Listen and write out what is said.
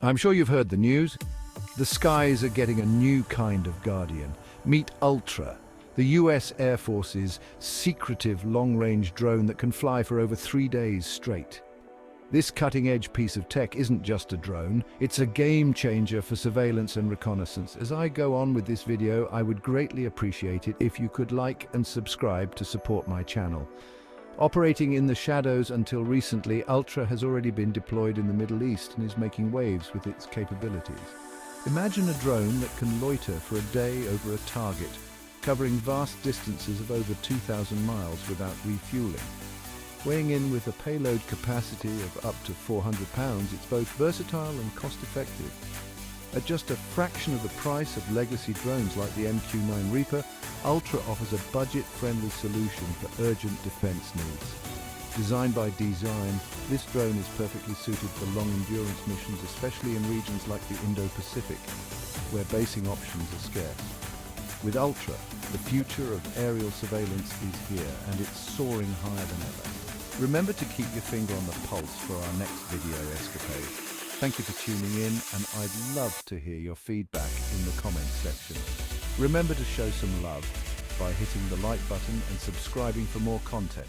I'm sure you've heard the news. The skies are getting a new kind of guardian. Meet Ultra, the US Air Force's secretive long-range drone that can fly for over 3 days straight. This cutting-edge piece of tech isn't just a drone, it's a game changer for surveillance and reconnaissance. As I go on with this video, I would greatly appreciate it if you could like and subscribe to support my channel. Operating in the shadows until recently, Ultra has already been deployed in the Middle East and is making waves with its capabilities. Imagine a drone that can loiter for a day over a target, covering vast distances of over 2,000 miles without refueling. Weighing in with a payload capacity of up to 400 pounds, it's both versatile and cost-effective. At just a fraction of the price of legacy drones like the MQ-9 Reaper, Ultra offers a budget-friendly solution for urgent defense needs. Designed by Design, this drone is perfectly suited for long-endurance missions, especially in regions like the Indo-Pacific, where basing options are scarce. With Ultra, the future of aerial surveillance is here, and it's soaring higher than ever. Remember to keep your finger on the pulse for our next video escapade. Thank you for tuning in, and I'd love to hear your feedback in the comments section. Remember to show some love by hitting the like button and subscribing for more content.